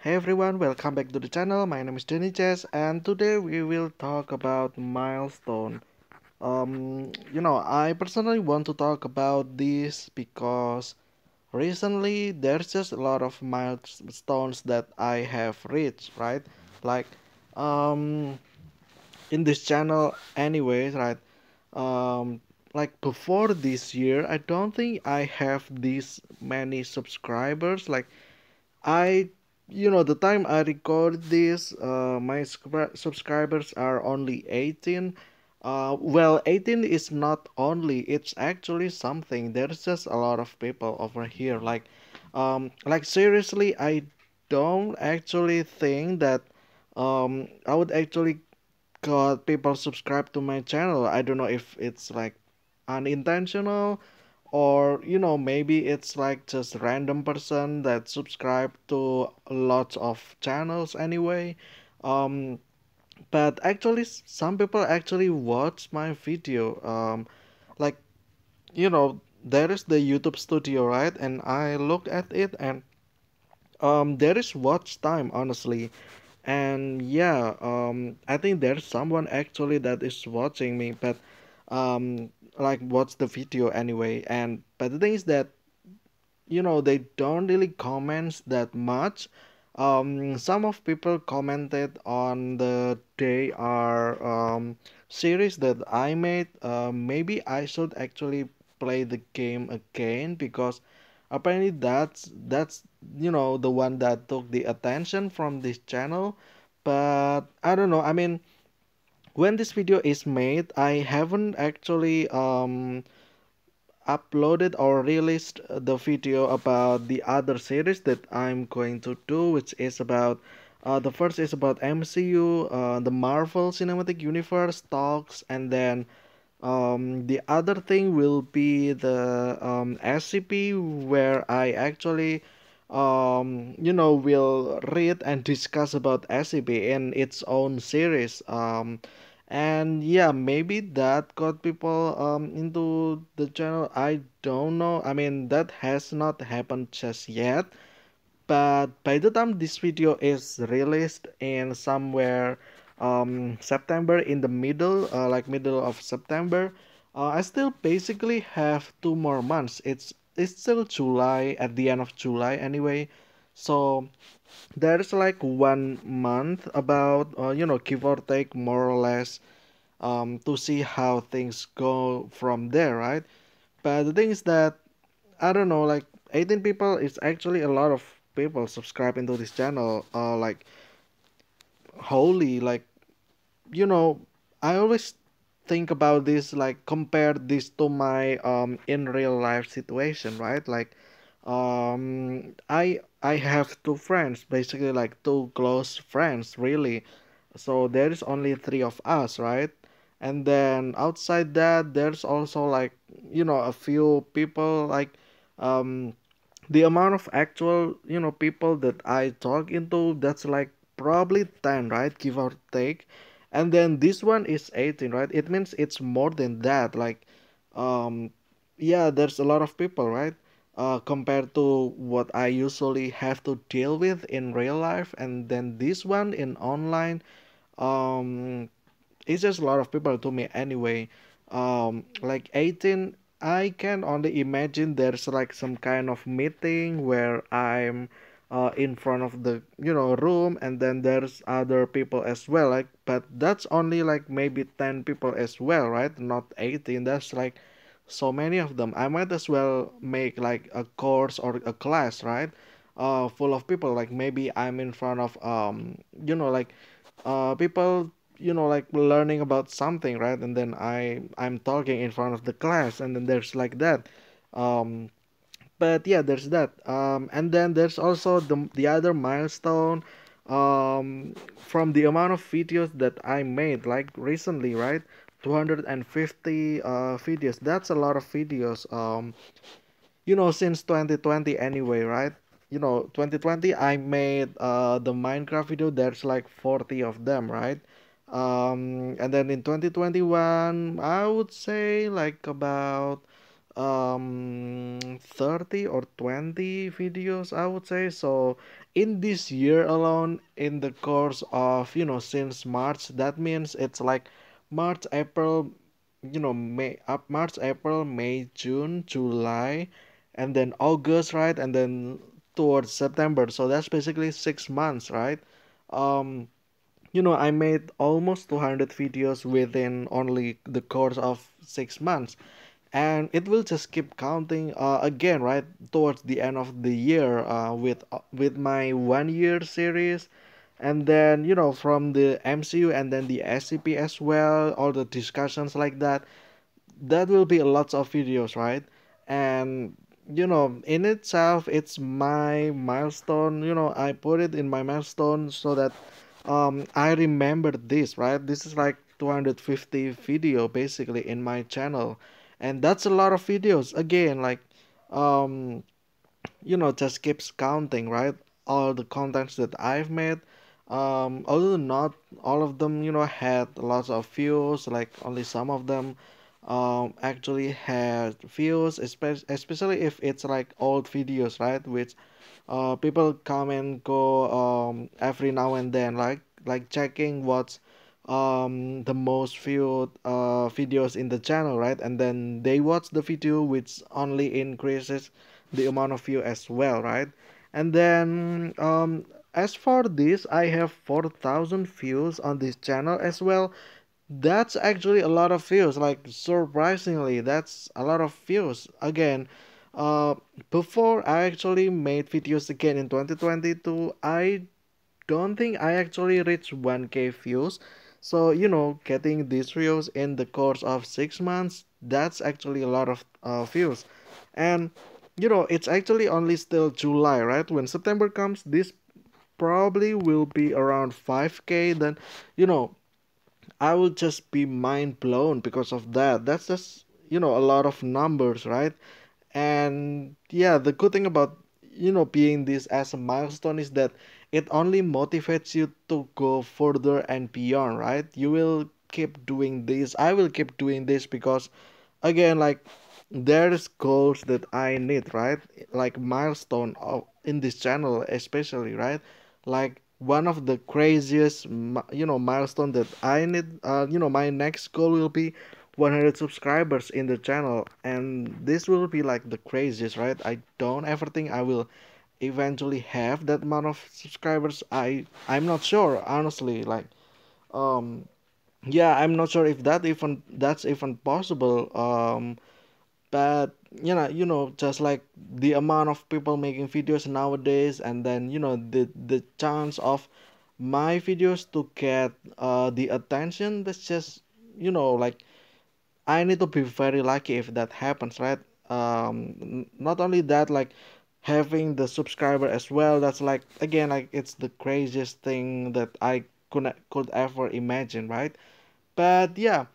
Hey everyone, welcome back to the channel. My name is Denny Chess, and today we will talk about Milestone. I personally want to talk about this because recently there's just a lot of milestones that I have reached, right? Like, um, in this channel, anyways, right? Um, like before this year, I don't think I have this many subscribers. Like I, the time I record this, my subscribers are only 18. Well, 18 is not only, it's actually something. There's just a lot of people over here. Like seriously, I don't actually think that, I would actually got people subscribe to my channel. I don't know if it's like unintentional or maybe it's like just random person that subscribe to lots of channels anyway. Um but actually some people actually watch my video. Like there is the YouTube studio, right? And I looked at it, and there is watch time, honestly. And yeah, I think there's someone actually that is watching me, but like watch the video anyway. And but the thing is that they don't really comment that much. Some of people commented on the day our series that I made. Maybe I should actually play the game again, because apparently that's the one that took the attention from this channel. But I don't know, I mean, when this video is made, I haven't actually uploaded or released the video about the other series that I'm going to do, which is about the first is about MCU, the Marvel Cinematic Universe talks, and then the other thing will be the SCP, where I actually will read and discuss about SCP in its own series. And yeah, maybe that got people into the channel. I don't know. I mean, that has not happened just yet. But by the time this video is released in somewhere September, in the middle, like middle of September, I still basically have 2 more months. It's still July, at the end of July anyway. So there's like 1 month, about give or take, more or less, to see how things go from there, right? But the thing is that I don't know, like 18 people is actually a lot of people subscribing to this channel. Like holy, like you know, I always think about this, like compare this to my in real life situation, right? Like I have two friends, basically like two close friends, really. So there is only three of us, right? And then outside that, there's also like a few people, like um the amount of actual people that I talk into, that's like probably 10, right, give or take. And then this one is 18, right? It means it's more than that. Like um yeah, there's a lot of people, right? Compared to what I usually have to deal with in real life, and then this one in online. um it's just a lot of people to me anyway. Like 18, I can only imagine there's like some kind of meeting where I'm in front of the room, and then there's other people as well, like, but that's only like maybe 10 people as well, right? Not 18. That's like so many of them. I might as well make like a course or a class, right? Full of people. Like maybe I'm in front of like people, like learning about something, right? And then I'm talking in front of the class, and then there's like that. um but yeah, there's that. And then there's also the other milestone, from the amount of videos that I made like recently, right? 250 videos. That's a lot of videos. Since 2020 anyway, right? 2020 I made the Minecraft video. There's like 40 of them, right? And then in 2021, I would say like about 30 or 20 videos, I would say. So in this year alone, in the course of, since March, that means it's like March, April, May, up March, April, May, June, July, and then August, right? And then towards September. So that's basically 6 months, right? Um, I made almost 200 videos within only the course of 6 months, and it will just keep counting again, right, towards the end of the year with my 1 year series, and then from the MCU and then the SCP as well, all the discussions like that. That will be lots of videos, right? And in itself, it's my milestone. I put it in my milestone so that I remember this, right? This is like 250 video basically in my channel, and that's a lot of videos again, like um just keeps counting, right? All the contents that I've made. Although not all of them, had lots of views, like only some of them actually had views, especially if it's like old videos, right? Which people come and go every now and then, like checking what's the most viewed videos in the channel, right? And then they watch the video, which only increases the amount of view as well, right? And then as for this, I have 4,000 views on this channel as well. That's actually a lot of views. Like, surprisingly, that's a lot of views. Again, uh, before I actually made videos again in 2022, I don't think I actually reached 1K views. So, getting these views in the course of 6 months, that's actually a lot of views. And, it's actually only still July, right? When September comes, this probably will be around 5K. Then, you know, I will just be mind blown because of that. That's just, a lot of numbers, right? And yeah, the good thing about, being this as a milestone is that it only motivates you to go further and beyond, right? You will keep doing this. I will keep doing this because, again, like, there's goals that I need, right? Like milestone in this channel especially, right? Like one of the craziest milestone that I need, my next goal will be 100 subscribers in the channel, and this will be like the craziest, right? I don't ever think I will eventually have that amount of subscribers. I'm not sure, honestly. Like, yeah, I'm not sure if that's even possible. But just like the amount of people making videos nowadays, and then the chance of my videos to get the attention, that's just like I need to be very lucky if that happens, right? Not only that, like having the subscriber as well, that's like, again, like it's the craziest thing that I could ever imagine, right? But yeah,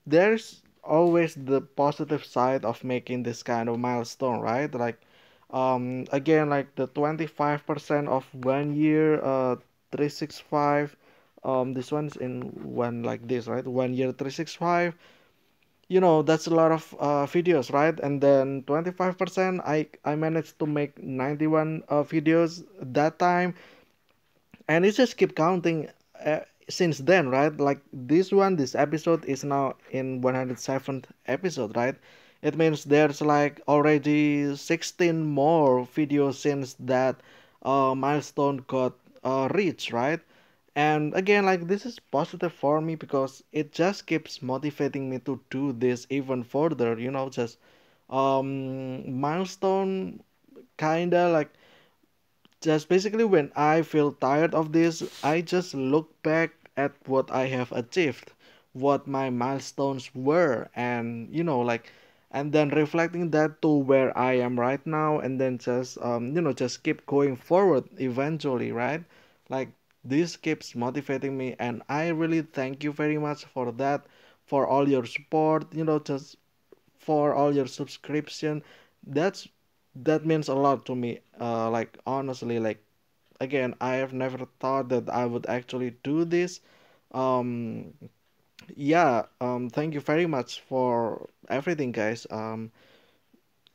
there's always the positive side of making this kind of milestone, right? Like, again, like the 25% of 1 year, 365. This one's in one like this, right? 1 year, 365. That's a lot of videos, right? And then 25%, I managed to make 91 videos that time, and it just keep counting since then, right? Like this episode is now in 107th episode, right? It means there's like already 16 more videos since that milestone got reached, right? And again, like this is positive for me because it just keeps motivating me to do this even further, just milestone kinda like, just basically when I feel tired of this, I just look back at what I have achieved, what my milestones were, and like, and then reflecting that to where I am right now, and then just just keep going forward eventually, right? Like, this keeps motivating me, and I really thank you very much for that, for all your support, just for all your subscription. that's that means a lot to me, like, honestly, like, again, I have never thought that I would actually do this. um Yeah, thank you very much for everything, guys.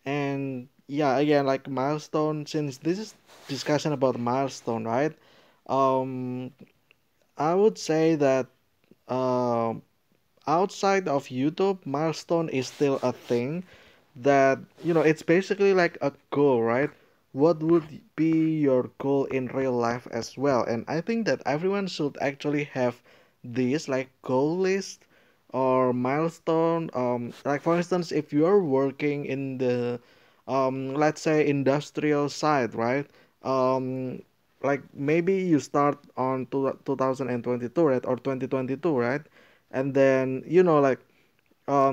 And yeah, again, like milestone, since this is discussion about milestone, right? Um, I would say that um outside of YouTube, milestone is still a thing that it's basically like a goal, right? What would be your goal in real life as well? And I think that everyone should actually have this like goal list or milestone. Like for instance, if you're working in the let's say industrial side, right? Um, like maybe you start on 2022, right, or 2022, right? And then like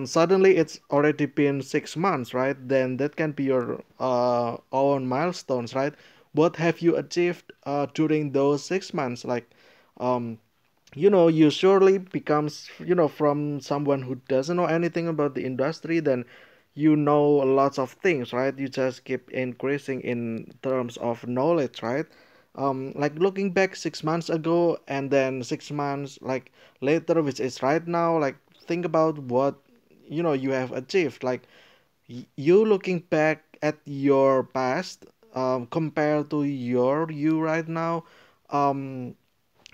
suddenly it's already been 6 months, right? Then that can be your own milestones, right? What have you achieved during those 6 months? Like um you surely becomes from someone who doesn't know anything about the industry, then lots of things, right? You just keep increasing in terms of knowledge, right? Like looking back 6 months ago and then 6 months like later, which is right now, like think about what you have achieved. Like you looking back at your past compared to your you right now, um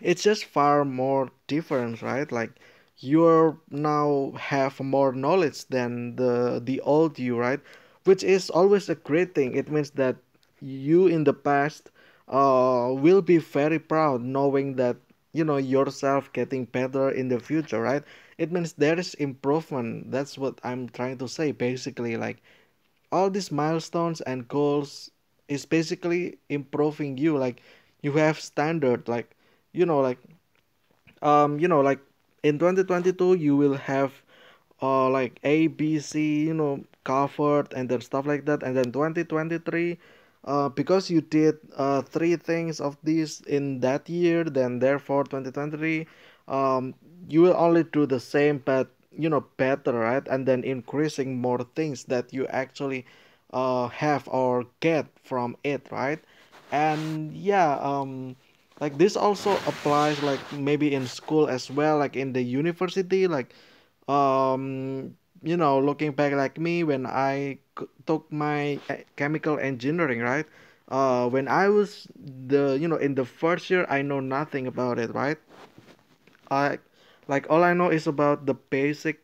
it's just far more different, right? Like you're now have more knowledge than the old you, right? Which is always a great thing. It means that you in the past will be very proud knowing that yourself getting better in the future, right? It means there is improvement. That's what I'm trying to say basically. Like all these milestones and goals is basically improving you. Like you have standard, like like like in 2022 you will have like A, B, C, covered and then stuff like that. And then 2023, because you did three things of these in that year, then therefore 2023, um, you will only do the same, but better, right? And then increasing more things that you actually have or get from it, right? And yeah, like this also applies like maybe in school as well, like in the university, like looking back, like me when I took my chemical engineering, right? When I was the in the first year, I know nothing about it, right? I like all I know is about the basic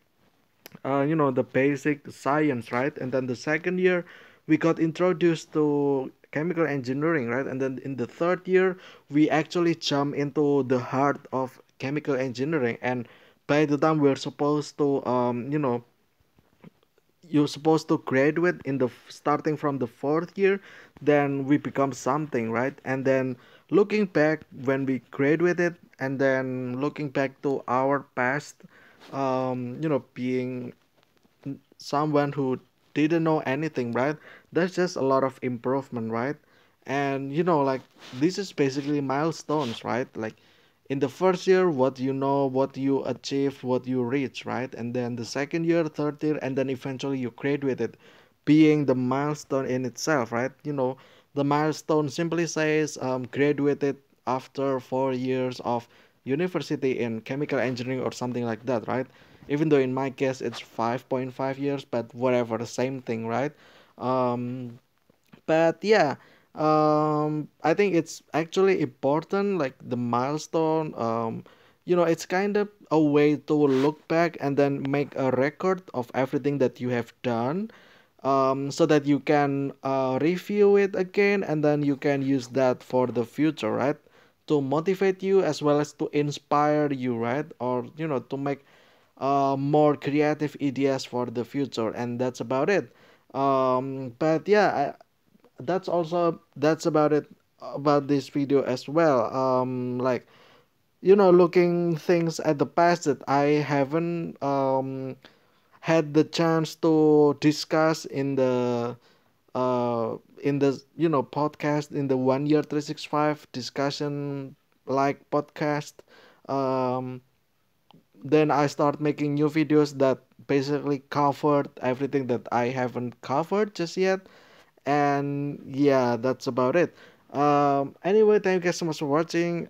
the basic science, right? And then the second year we got introduced to chemical engineering, right? And then in the third year we actually jump into the heart of chemical engineering. And by the time we're supposed to you're supposed to graduate in the starting from the fourth year, then we become something, right? And then looking back when we graduated, and then looking back to our past, being someone who didn't know anything, right? There's just a lot of improvement, right? And like this is basically milestones, right? Like in the first year, what you know, what you achieved, what you reach, right? And then the second year, third year, and then eventually you graduated, being the milestone in itself, right? The milestone simply says graduated after 4 years of university in chemical engineering or something like that, right? Even though in my case it's 5.5 years, but whatever, the same thing, right? um but yeah, I think it's actually important, like the milestone. It's kind of a way to look back and then make a record of everything that you have done, so that you can review it again, and then you can use that for the future, right? To motivate you as well as to inspire you, right? Or to make more creative ideas for the future. And that's about it. But yeah, that's about it about this video as well. Like looking things at the past that I haven't had the chance to discuss in the podcast, in the 1 year 365 discussion like podcast. um then I start making new videos that basically covered everything that I haven't covered just yet. And yeah, that's about it. Anyway, thank you guys so much for watching.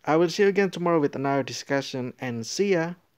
I will see you again tomorrow with another discussion, and see ya.